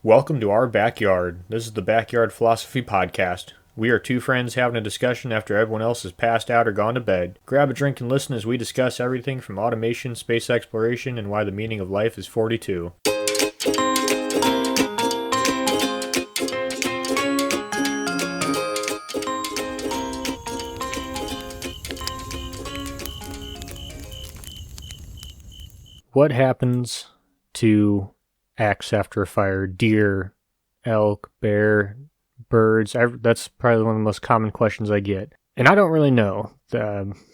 Welcome to our backyard. This is the Backyard Philosophy Podcast. We are two friends having a discussion after everyone else has passed out or gone to bed. Grab a drink and listen as we discuss everything from automation, space exploration, and why the meaning of life is 42. What happens to acts after a fire? Deer, elk, bear, birds. That's probably one of the most common questions I get. And I don't really know.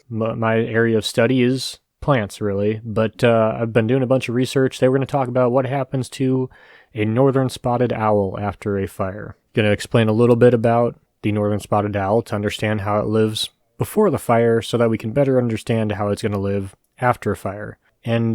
My area of study is plants, really. But I've been doing a bunch of research. They were going to talk about what happens to a northern spotted owl after a fire. Going to explain a little bit about the northern spotted owl to understand how it lives before the fire so that we can better understand how it's going to live after a fire. And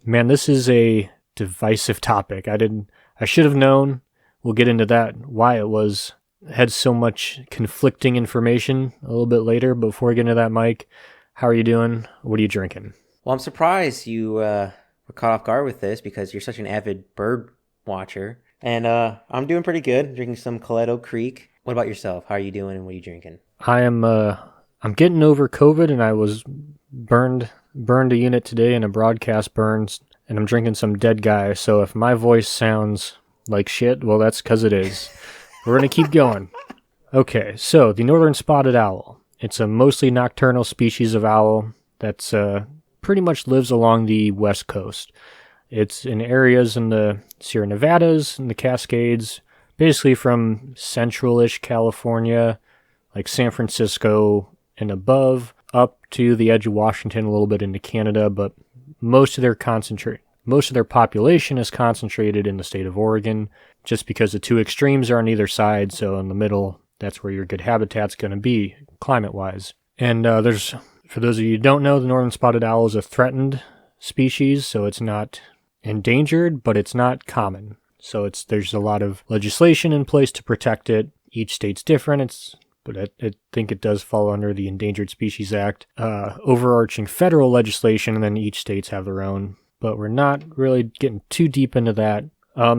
man, this is a divisive topic. I should have known. We'll get into that, why it had so much conflicting information a little bit later. But before we get into that, Mike, how are you doing? What are you drinking? Well, I'm surprised you were caught off guard with this because you're such an avid bird watcher. And I'm doing pretty good, drinking some Coletto Creek. What about yourself? How are you doing and what are you drinking? I'm getting over COVID, and I was burned a unit today in a broadcast burns, and I'm drinking some Dead Guy. So if my voice sounds like shit, well, that's because it is. We're going to keep going. Okay, so the northern spotted owl. It's a mostly nocturnal species of owl that's pretty much lives along the west coast. It's in areas in the Sierra Nevadas and the Cascades, basically from central-ish California, like San Francisco and above, up to the edge of Washington, a little bit into Canada, but most of their population is concentrated in the state of Oregon, just because the two extremes are on either side. So in the middle, that's where your good habitat's going to be, climate-wise. And for those of you who don't know, the northern spotted owl is a threatened species, so it's not endangered, but it's not common. So there's a lot of legislation in place to protect it. Each state's different. But I think it does fall under the Endangered Species Act, overarching federal legislation, and then each states have their own. But we're not really getting too deep into that.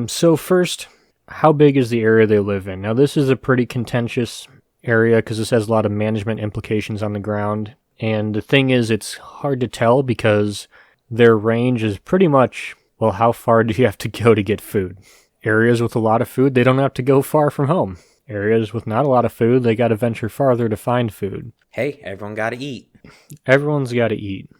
So first, how big is the area they live in? Now, this is a pretty contentious area because this has a lot of management implications on the ground. And the thing is, it's hard to tell because their range is pretty much, well, how far do you have to go to get food? Areas with a lot of food, they don't have to go far from home. Areas with not a lot of food, they got to venture farther to find food. Hey, everyone got to eat. Everyone's got to eat.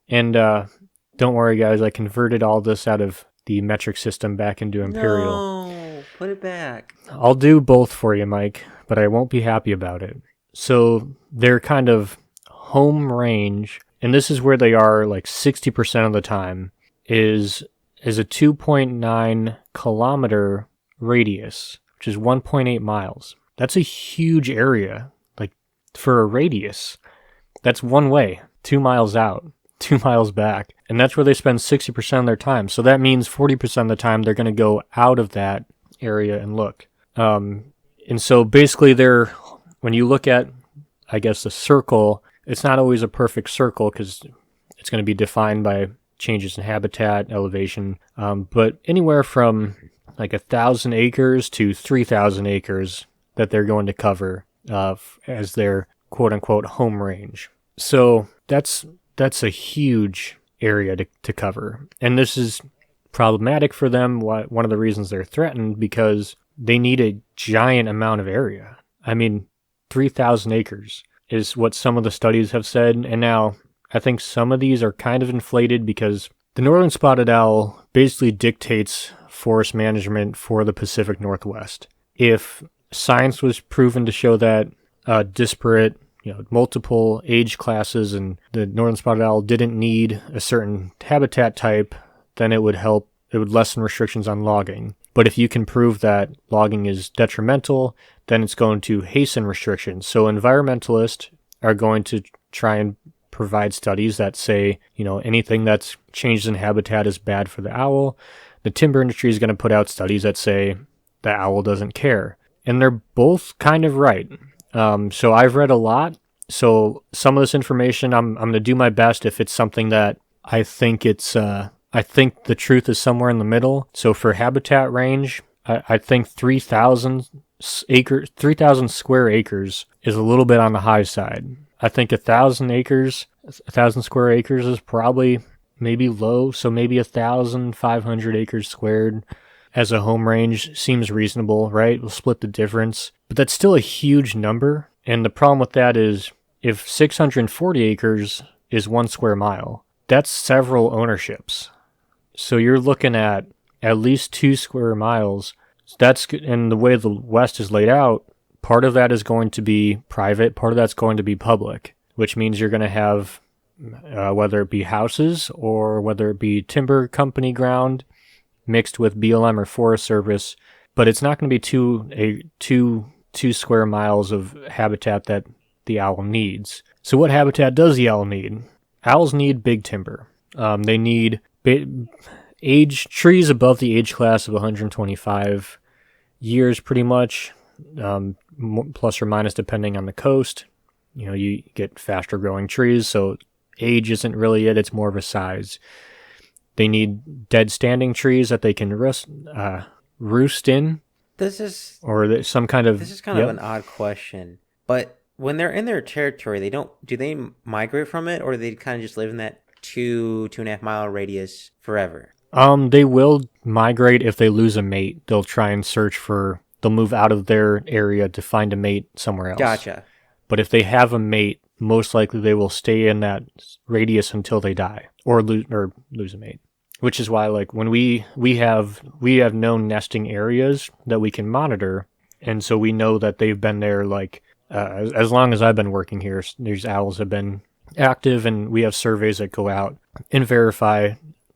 And don't worry, guys, I converted all this out of the metric system back into imperial. No, put it back. I'll do both for you, Mike, but I won't be happy about it. So their kind of home range, and this is where they are like 60% of the time, is a 2.9 kilometer radius, which is 1.8 miles. That's a huge area, like for a radius. That's one way, 2 miles out, 2 miles back. And that's where they spend 60% of their time. So that means 40% of the time they're going to go out of that area and look. And so basically when you look at, I guess, the circle, it's not always a perfect circle because it's going to be defined by changes in habitat, elevation, but anywhere from like 1,000 acres to 3,000 acres that they're going to cover as their quote-unquote home range. So that's a huge area to cover. And this is problematic for them. One of the reasons they're threatened, because they need a giant amount of area. I mean, 3,000 acres is what some of the studies have said. And now I think some of these are kind of inflated because the northern spotted owl basically dictates forest management for the Pacific Northwest. If science was proven to show that disparate, multiple age classes and the northern spotted owl didn't need a certain habitat type, then it would lessen restrictions on logging. But if you can prove that logging is detrimental, then it's going to hasten restrictions. So environmentalists are going to try and provide studies that say, anything that's changed in habitat is bad for the owl. The timber industry is going to put out studies that say the owl doesn't care. And they're both kind of right. So I've read a lot. So some of this information, I'm going to do my best if it's something that I think the truth is somewhere in the middle. So for habitat range, I think 3,000 square acres is a little bit on the high side. I think 1,000 square acres is probably maybe low, so maybe 1,500 acres squared as a home range seems reasonable, right? We'll split the difference, but that's still a huge number. And the problem with that is if 640 acres is 1 square mile, that's several ownerships. So you're looking at least 2 square miles. That's good. And the way the West is laid out, part of that is going to be private, part of that's going to be public, which means you're going to have whether it be houses or whether it be timber company ground mixed with BLM or Forest Service, but it's not going to be two square miles of habitat that the owl needs. So what habitat does the owl need? Owls need big timber. They need trees above the age class of 125 years, pretty much, plus or minus depending on the coast. You get faster growing trees, so age isn't really it. It's more of a size. They need dead standing trees that they can roost in. This is some kind of. This is kind of an odd question, but when they're in their territory, do they migrate from it, or do they kind of just live in that 2.5 mile radius forever? They will migrate if they lose a mate. They'll try and they'll move out of their area to find a mate somewhere else. Gotcha. But if they have a mate, most likely they will stay in that radius until they die or lose a mate. Which is why, like, when we have known nesting areas that we can monitor, and so we know that they've been there, like, as long as I've been working here, these owls have been active, and we have surveys that go out and verify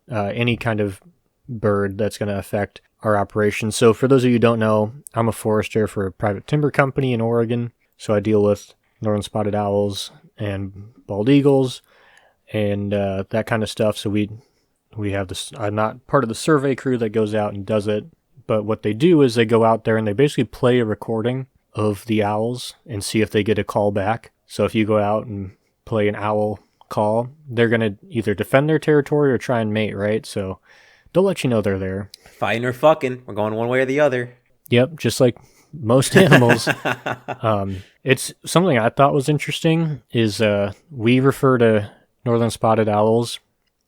any kind of bird that's going to affect our operations. So for those of you who don't know, I'm a forester for a private timber company in Oregon, so I deal with northern spotted owls and bald eagles and that kind of stuff. So we have this. I'm not part of the survey crew that goes out and does it, but what they do is they go out there and they basically play a recording of the owls and see if they get a call back. So if you go out and play an owl call, they're going to either defend their territory or try and mate, right? So they'll let you know they're there. Fighting or fucking. We're going one way or the other. Yep, just like most animals. It's something I thought was interesting is we refer to northern spotted owls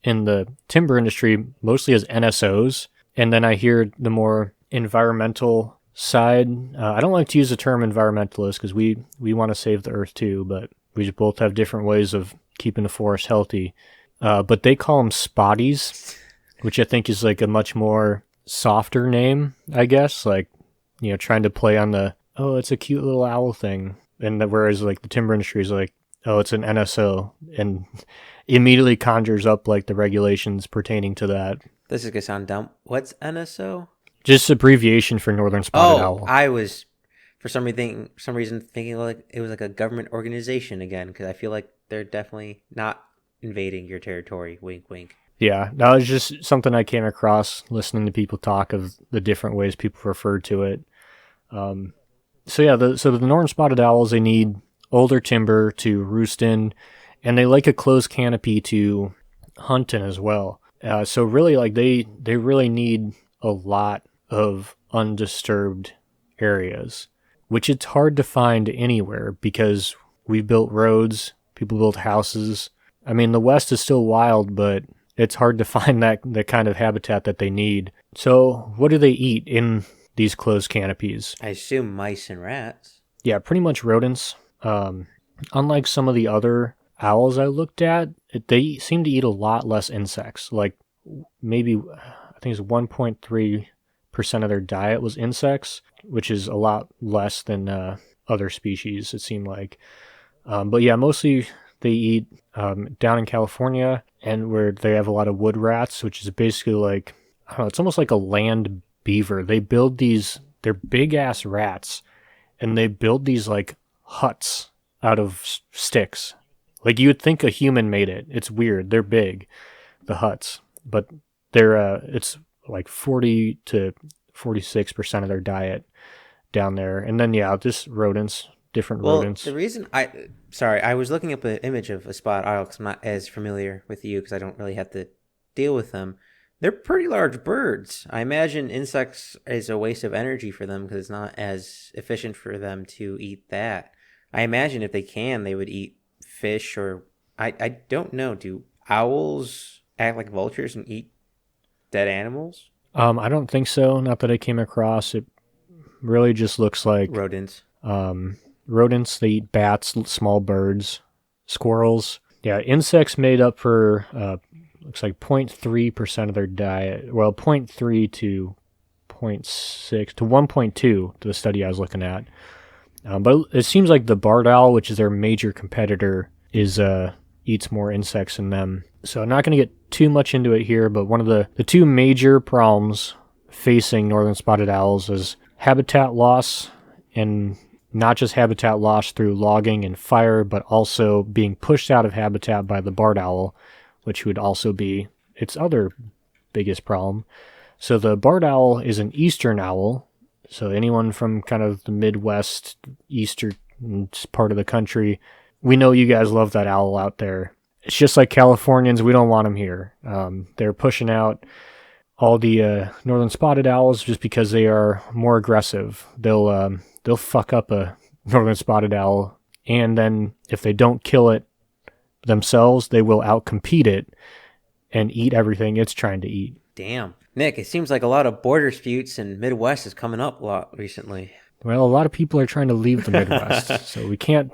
in the timber industry mostly as NSOs, and then I hear the more environmental side. I don't like to use the term environmentalist because we want to save the earth too, but we both have different ways of keeping the forest healthy. But they call them spotties, which I think is like a much more softer name, I guess. Like, trying to play on it's a cute little owl thing. And whereas like the timber industry is like, oh, it's an NSO, and immediately conjures up like the regulations pertaining to that. This is gonna sound dumb. What's NSO? Just abbreviation for northern spotted owl. I was for some reason thinking like it was like a government organization again, because I feel like they're definitely not invading your territory. Wink, wink. Yeah, that was just something I came across listening to people talk of the different ways people referred to it. The northern spotted owls, they need older timber to roost in, and they like a closed canopy to hunt in as well. So really, like they really need a lot of undisturbed areas, which it's hard to find anywhere because we've built roads, people built houses. I mean, the West is still wild, but it's hard to find the kind of habitat that they need. So what do they eat in these closed canopies? I assume mice and rats. Yeah, pretty much rodents. Unlike some of the other owls I looked at, they seem to eat a lot less insects. Like maybe, I think it's 1.3% of their diet was insects, which is a lot less than other species, it seemed like. But yeah, mostly they eat down in California, and where they have a lot of wood rats, which is basically like, I don't know, it's almost like a land beaver. They build they're big ass rats, and they build these like huts out of sticks. Like you would think a human made it. It's weird. They're big, the huts, but it's like 40 to 46% of their diet down there. And then just rodents, different rodents. The reason I was looking up an image of a spotted owl because I'm not as familiar with you because I don't really have to deal with them. They're pretty large birds. I imagine insects is a waste of energy for them because it's not as efficient for them to eat that. I imagine if they can, they would eat fish or I don't know. Do owls act like vultures and eat dead animals? I don't think so. Not that I came across. It really just looks like Rodents. rodents. They eat bats, small birds, squirrels. Yeah, insects made up for looks like 0.3% of their diet. Well, 0.3 to zero point 0.6 to 1.2 to the study I was looking at. But it seems like the barred owl, which is their major competitor, is eats more insects than them. So I'm not going to get too much into it here, but one of the two major problems facing northern spotted owls is habitat loss, and not just habitat loss through logging and fire, but also being pushed out of habitat by the barred owl, which would also be its other biggest problem. So the barred owl is an eastern owl. So anyone from kind of the Midwest, eastern part of the country, we know you guys love that owl out there. It's just like Californians, we don't want them here. They're pushing out all the northern spotted owls just because they are more aggressive. They'll fuck up a northern spotted owl, and then if they don't kill it themselves, they will outcompete it and eat everything it's trying to eat. Damn. Nick, it seems like a lot of border disputes in Midwest is coming up a lot recently. Well, a lot of people are trying to leave the Midwest, so we can't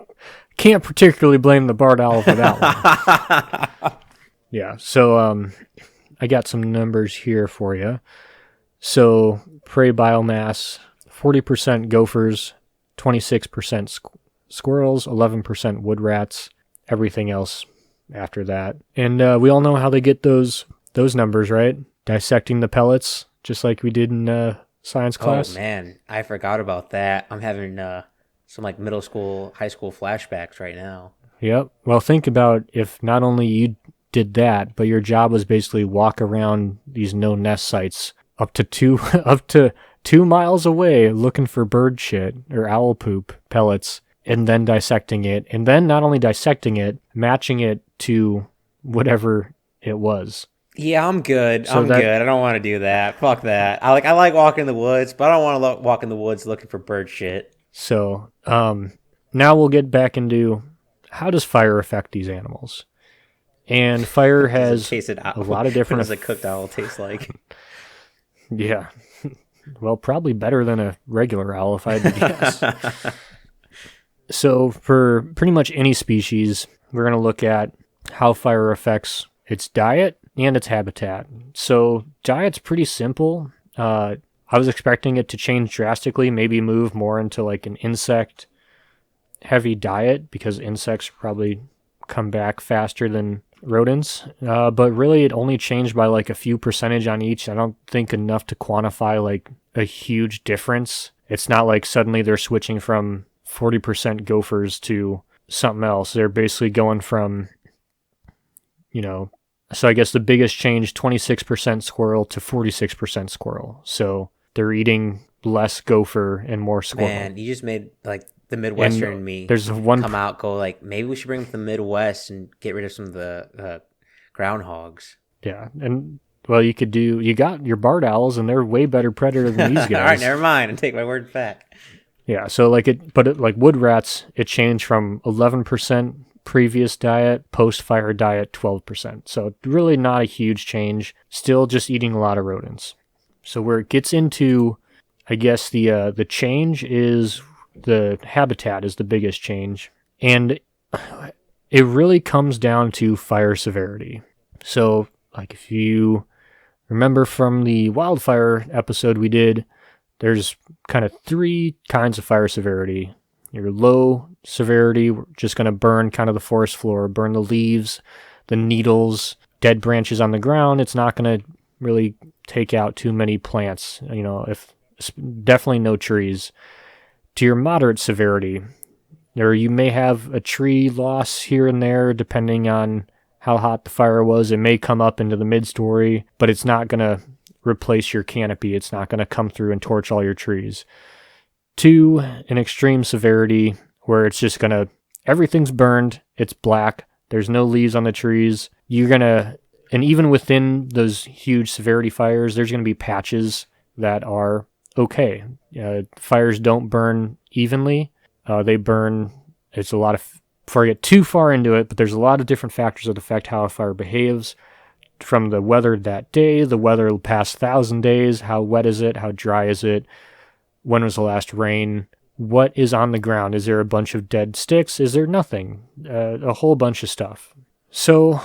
particularly blame the barred owl for that one. Yeah, so I got some numbers here for you. So prey biomass, 40% gophers, 26% squirrels, 11% wood rats, everything else after that. And we all know how they get those numbers, right? Dissecting the pellets, just like we did in science class. Oh man, I forgot about that. I'm having some like middle school, high school flashbacks right now. Yep. Well, think about if not only you did that, but your job was basically walk around these no nest sites up to 2 miles away looking for bird shit or owl poop pellets, and then dissecting it, and then not only dissecting it, matching it to whatever it was. Yeah, I'm good. I'm good. I don't want to do that. Fuck that. I like walking in the woods, but I don't want to walk in the woods looking for bird shit. So, now we'll get back into how does fire affect these animals? And fire has a lot of different... What does a cooked owl taste like? Yeah. Well, probably better than a regular owl, if I had to guess. So for pretty much any species, we're going to look at how fire affects its diet and its habitat. So diet's pretty simple. I was expecting it to change drastically, maybe move more into like an insect heavy diet because insects probably come back faster than rodents. But really it only changed by like a few percentage on each. I don't think enough to quantify like a huge difference. It's not like suddenly they're switching from 40% gophers to something else. They're basically going from, so I guess the biggest change, 26% squirrel to 46% squirrel. So they're eating less gopher and more squirrel. Man, you just made like the Midwestern and me come out, go like, maybe we should bring them to the Midwest and get rid of some of the groundhogs. Yeah, and well, you got your barred owls, and they're way better predator than these guys. All right, never mind. I take my word back. Yeah, so like wood rats, it changed from 11% previous diet, post-fire diet 12%. So really not a huge change. Still just eating a lot of rodents. So where it gets into, I guess the change is the habitat is the biggest change, and it really comes down to fire severity. So like if you remember from the wildfire episode we did, there's kind of 3 kinds of fire severity. Your low severity, we're just going to burn kind of the forest floor, burn the leaves, the needles, dead branches on the ground. It's not going to really take out too many plants, if definitely no trees. To your moderate severity, or you may have a tree loss here and there depending on how hot the fire was. It may come up into the mid-story, but it's not going to replace your canopy. It's not going to come through and torch all your trees. To an extreme severity where it's just everything's burned, it's black, there's no leaves on the trees. You're going to And even within those huge severity fires, there's going to be patches that are okay. Fires don't burn evenly. They burn, it's a lot of, before I get too far into it, but there's a lot of different factors that affect how a fire behaves. From the weather that day, the weather past 1,000 days, how wet is it, how dry is it, when was the last rain, what is on the ground, is there a bunch of dead sticks, is there nothing, a whole bunch of stuff. So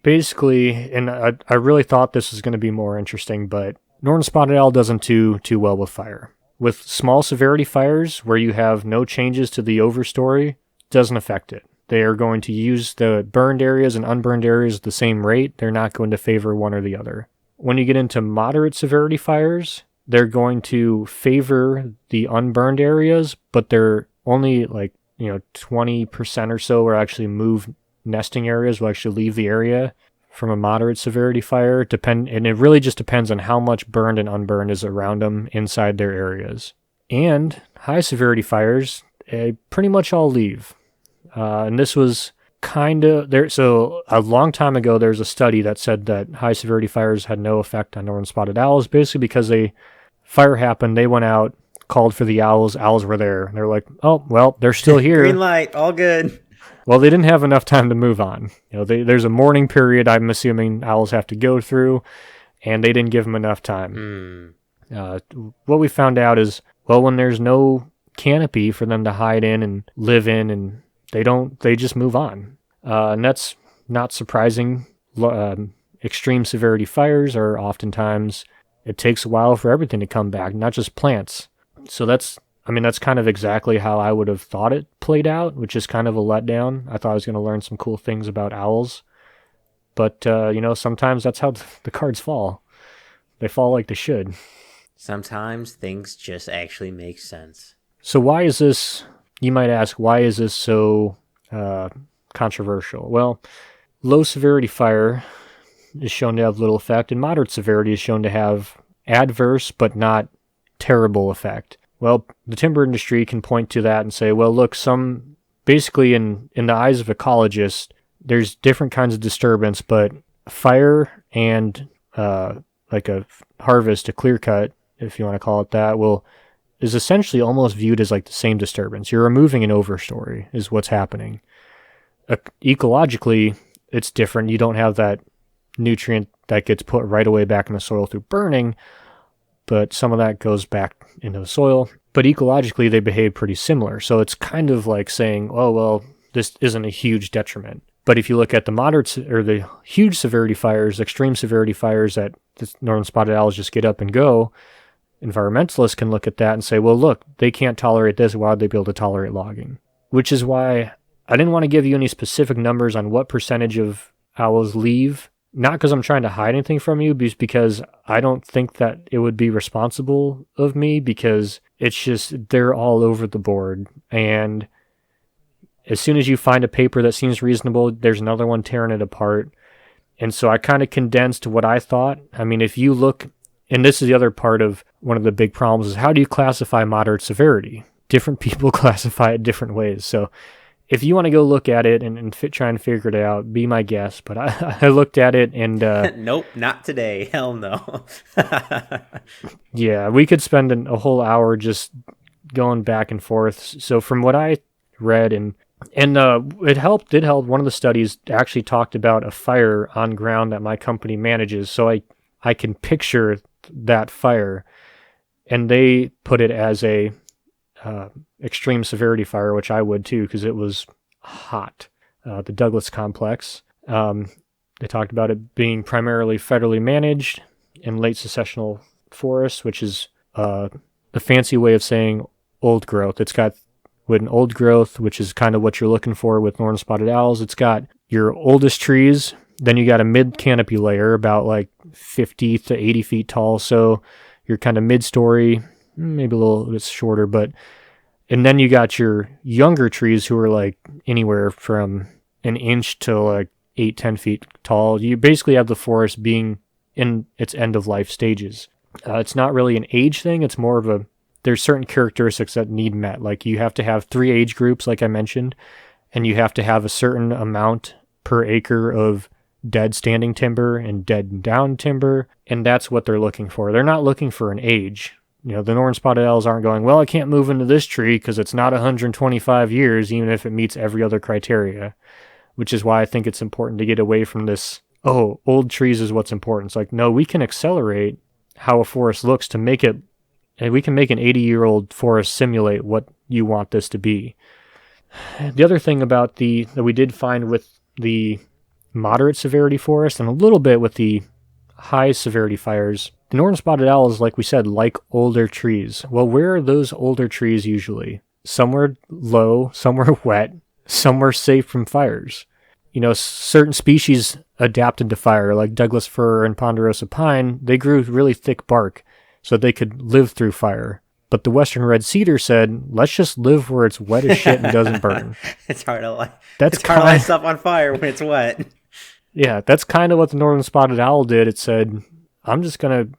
basically, and I really thought this was going to be more interesting, but northern spotted owl doesn't do too well with fire. With small severity fires, where you have no changes to the overstory, doesn't affect it. They are going to use the burned areas and unburned areas at the same rate. They're not going to favor one or the other. When you get into moderate severity fires, they're going to favor the unburned areas, but they're only 20% or so will actually move nesting areas, will actually leave the area from a moderate severity fire. And it really just depends on how much burned and unburned is around them inside their areas. And high severity fires, pretty much all leave. And this was kind of there. So a long time ago, there's a study that said that high severity fires had no effect on northern spotted owls, basically because fire happened. They went out, called for the owls. Owls were there. They're like, oh, well, they're still here. Green light, all good. Well, they didn't have enough time to move on. There's a mourning period, I'm assuming owls have to go through, and they didn't give them enough time. What we found out is, well, when there's no canopy for them to hide in and live in, and they just move on. And that's not surprising. Extreme severity fires are oftentimes, it takes a while for everything to come back, not just plants. So that's kind of exactly how I would have thought it played out, which is kind of a letdown. I thought I was going to learn some cool things about owls. But, sometimes that's how the cards fall. They fall like they should. Sometimes things just actually make sense. So why is this, you might ask, why is this so controversial? Well, low severity fire is shown to have little effect, and moderate severity is shown to have adverse but not terrible effect. Well, the timber industry can point to that and say, well, look, basically in the eyes of ecologists, there's different kinds of disturbance, but fire and like a harvest, a clear cut, if you want to call it that, is essentially almost viewed as like the same disturbance. You're removing an overstory is what's happening. Ecologically, it's different. You don't have that nutrient that gets put right away back in the soil through burning, but some of that goes back into the soil. But ecologically, they behave pretty similar. So it's kind of like saying, oh, well, this isn't a huge detriment. But if you look at the moderate or the huge severity fires, extreme severity fires that the northern spotted owls just get up and go, environmentalists can look at that and say, well, look, they can't tolerate this. Why would they be able to tolerate logging? Which is why I didn't want to give you any specific numbers on what percentage of owls leave. Not because I'm trying to hide anything from you, but because I don't think that it would be responsible of me, because it's just, they're all over the board. And as soon as you find a paper that seems reasonable, there's another one tearing it apart. And so I kind of condensed what I thought. I mean, if you look, and this is the other part of one of the big problems, is how do you classify moderate severity? Different people classify it different ways. So if you want to go look at it and try and figure it out, be my guest. But I looked at it and... Nope, not today. Hell no. Yeah, we could spend a whole hour just going back and forth. So from what I read, and did help. One of the studies actually talked about a fire on ground that my company manages. So I can picture that fire. And they put it as a... extreme severity fire, which I would too, because it was hot. The Douglas complex. They talked about it being primarily federally managed in late successional forests, which is the fancy way of saying old growth. It's got with an old growth, which is kind of what you're looking for with northern spotted owls. It's got your oldest trees, then you got a mid canopy layer about like 50 to 80 feet tall. So you're kind of mid-story, maybe a little bit shorter, and then you got your younger trees who are like anywhere from an inch to like 8-10 feet tall. You basically have the forest being in its end of life stages. It's not really an age thing. It's more of there's certain characteristics that need met. Like you have to have 3 age groups, like I mentioned, and you have to have a certain amount per acre of dead standing timber and dead down timber, and that's what they're looking for. They're not looking for an age. The northern spotted owls aren't going, well, I can't move into this tree because it's not 125 years, even if it meets every other criteria, which is why I think it's important to get away from this, oh, old trees is what's important. It's like, no, we can accelerate how a forest looks to make it, and we can make an 80-year-old forest simulate what you want this to be. The other thing about that we did find with the moderate severity forest and a little bit with the high severity fires, the northern spotted owls, like we said, like older trees. Well, where are those older trees usually? Somewhere low, somewhere wet, somewhere safe from fires. Certain species adapted to fire, like Douglas fir and ponderosa pine, they grew really thick bark so they could live through fire. But the western red cedar said, let's just live where it's wet as shit and doesn't burn. It's hard to light stuff on fire when it's wet. Yeah, that's kind of what the northern spotted owl did. It said, I'm just going to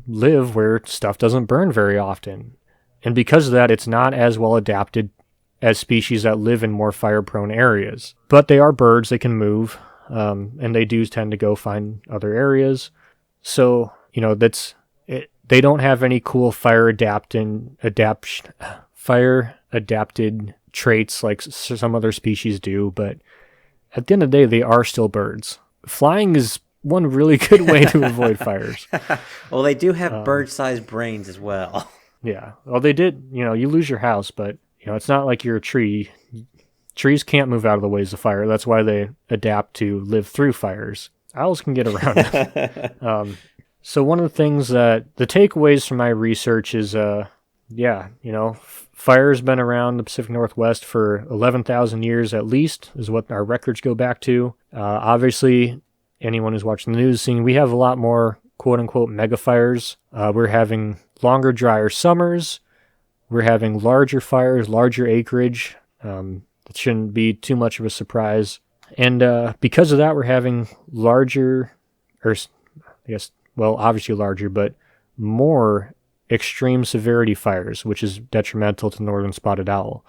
live where stuff doesn't burn very often. And because of that, it's not as well adapted as species that live in more fire-prone areas. But they are birds, they can move, and they do tend to go find other areas. So, they don't have any cool fire-adapted traits like some other species do, but at the end of the day, they are still birds. Flying is one really good way to avoid fires. Well, they do have bird-sized brains as well. Yeah. Well, they did, you lose your house, but, it's not like you're a tree. Trees can't move out of the ways of fire. That's why they adapt to live through fires. Owls can get around it. So one of the things the takeaways from my research is, fire's been around the Pacific Northwest for 11,000 years at least, is what our records go back to. Obviously, anyone who's watching the news seeing we have a lot more quote-unquote mega fires. We're having longer, drier summers. We're having larger fires, larger acreage. That shouldn't be too much of a surprise. And because of that, we're having larger, or I guess, well, obviously larger, but more extreme severity fires, which is detrimental to northern spotted owl.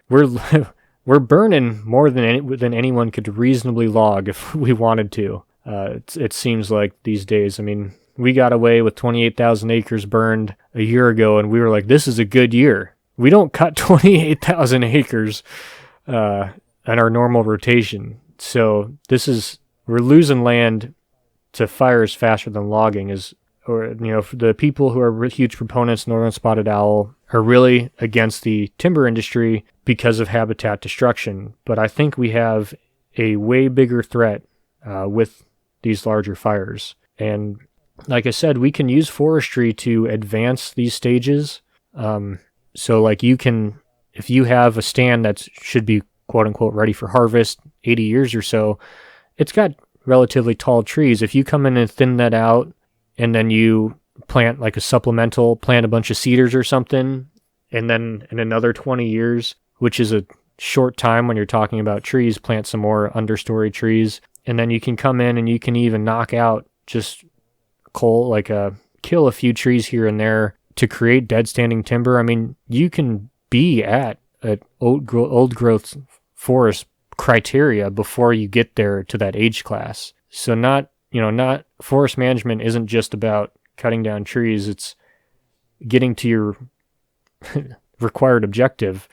We're burning more than anyone could reasonably log if we wanted to. It seems like these days. I mean, we got away with 28,000 acres burned a year ago, and we were like, this is a good year. We don't cut 28,000 acres in our normal rotation. So we're losing land to fires faster than logging the people who are huge proponents of northern spotted owl are really against the timber industry because of habitat destruction. But I think we have a way bigger threat with these larger fires. And like I said, we can use forestry to advance these stages. So like if you have a stand that should be quote unquote ready for harvest 80 years or so, it's got relatively tall trees. If you come in and thin that out and then you plant like plant a bunch of cedars or something, and then in another 20 years, which is a short time when you're talking about trees, plant some more understory trees, and then you can come in and you can even knock out just kill a few trees here and there to create dead standing timber. I mean, you can be at an old growth forest criteria before you get there to that age class. So not forest management isn't just about cutting down trees, it's getting to your required objective.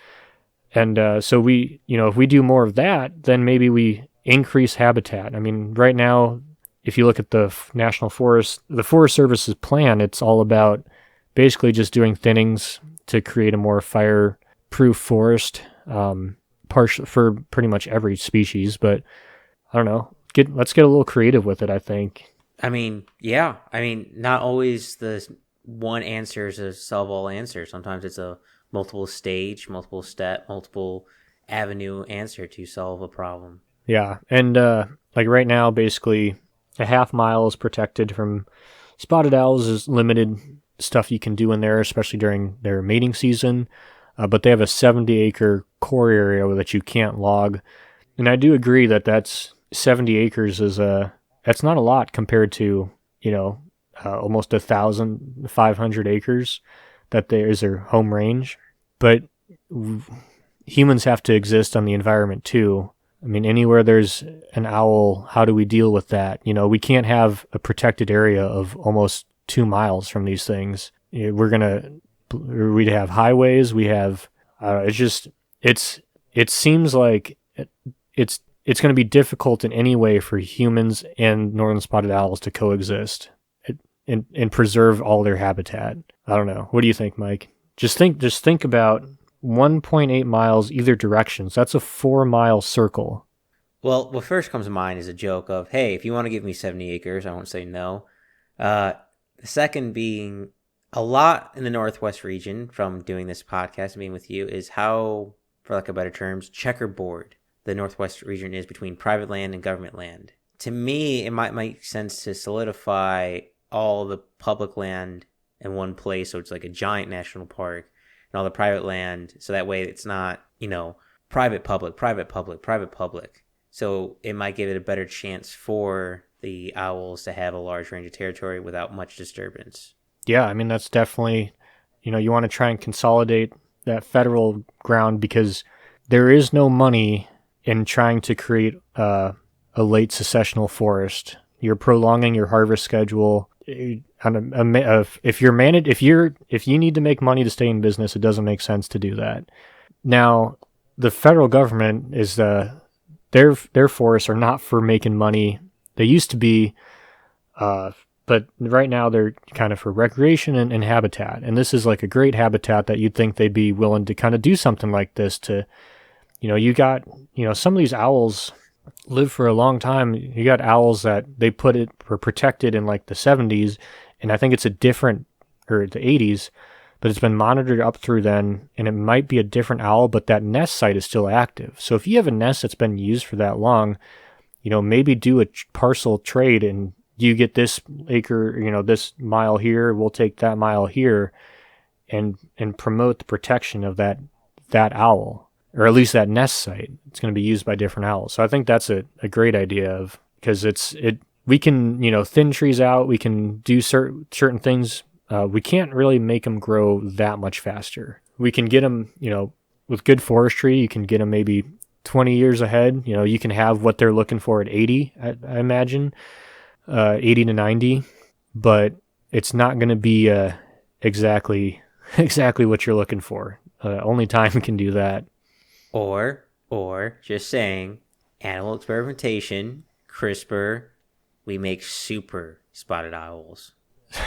And so if we do more of that, then maybe we increase habitat. I mean, right now, if you look at the National Forest, the Forest Service's plan, it's all about basically just doing thinnings to create a more fire-proof forest, for pretty much every species. But I don't know. Let's get a little creative with it, I think. I mean, yeah. I mean, not always the one answer is a solve all answer. Sometimes it's a multiple stage, multiple step, multiple avenue answer to solve a problem. Yeah. And like right now, basically a half mile is protected from spotted owls. Is limited stuff you can do in there, especially during their mating season. But they have a 70-acre core area that you can't log. And I do agree that's 70 acres that's not a lot compared to, almost 1,500 acres that there is their home range. But humans have to exist on the environment too. I mean, anywhere there's an owl, how do we deal with that? We can't have a protected area of almost 2 miles from these things. We'd have highways. We have, it seems like it's going to be difficult in any way for humans and northern spotted owls to coexist and preserve all their habitat. I don't know. What do you think, Mike? Just think about 1.8 miles either direction. So that's a 4-mile circle. Well, what first comes to mind is a joke of, hey, if you want to give me 70 acres, I won't say no. The second being, a lot in the Northwest region from doing this podcast and being with you is how, for lack of better terms, checkerboard the Northwest region is between private land and government land. To me, it might make sense to solidify all the public land in one place, so it's like a giant national park, and all the private land, so that way it's not, private, public, private, public, private, public. So it might give it a better chance for the owls to have a large range of territory without much disturbance. Yeah, I mean, that's definitely, you want to try and consolidate that federal ground because there is no money in trying to create a late successional forest. You're prolonging your harvest schedule. If you need to make money to stay in business, it doesn't make sense to do that. Now, the federal government is their forests are not for making money. They used to be, but right now they're kind of for recreation and habitat. And this is like a great habitat that you'd think they'd be willing to kind of do something like this to, you got, some of these owls live for a long time. You got owls that they were protected in like the 70s, and I think it's or the 80s, but it's been monitored up through then, and it might be a different owl, but that nest site is still active. So if you have a nest that's been used for that long, maybe do a parcel trade, and you get this acre, this mile here, we'll take that mile here, and promote the protection of that owl. Or at least that nest site. It's going to be used by different owls. So I think that's a great idea because we can, thin trees out. We can do certain things. We can't really make them grow that much faster. We can get them, with good forestry, you can get them maybe 20 years ahead. You can have what they're looking for at 80, I imagine, 80 to 90, but it's not going to be exactly what you're looking for. Only time can do that. Or just saying, animal experimentation, CRISPR, we make super spotted owls.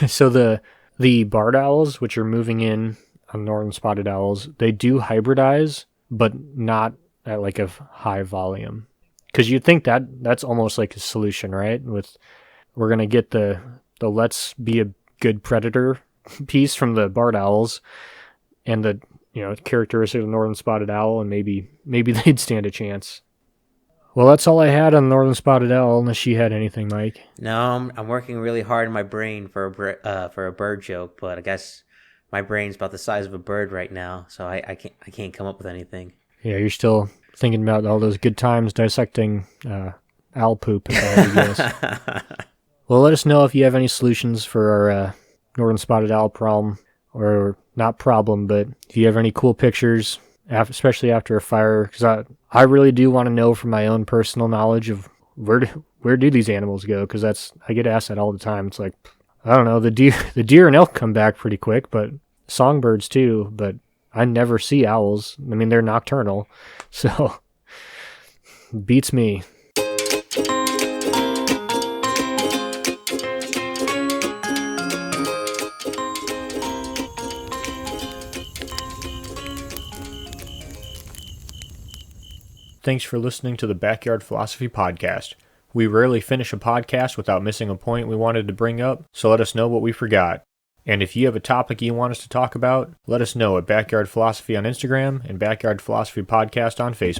So the barred owls, which are moving in on northern spotted owls, they do hybridize, but not at like a high volume. Because you'd think that's almost like a solution, right? We're going to get the let's be a good predator piece from the barred owls and the characteristic of the northern spotted owl, and maybe they'd stand a chance. Well, that's all I had on northern spotted owl, unless you had anything, Mike. No, I'm working really hard in my brain for a bird joke, but I guess my brain's about the size of a bird right now, so I can't come up with anything. Yeah, you're still thinking about all those good times dissecting owl poop. If I had to guess. Well, let us know if you have any solutions for our northern spotted owl problem. Or not problem, but if you have any cool pictures, especially after a fire, because I really do want to know from my own personal knowledge of where do these animals go, because I get asked that all the time. It's like, I don't know, the deer and elk come back pretty quick, but songbirds too, but I never see owls. I mean, they're nocturnal, so beats me. Thanks for listening to the Backyard Philosophy Podcast. We rarely finish a podcast without missing a point we wanted to bring up, so let us know what we forgot. And if you have a topic you want us to talk about, let us know at Backyard Philosophy on Instagram and Backyard Philosophy Podcast on Facebook.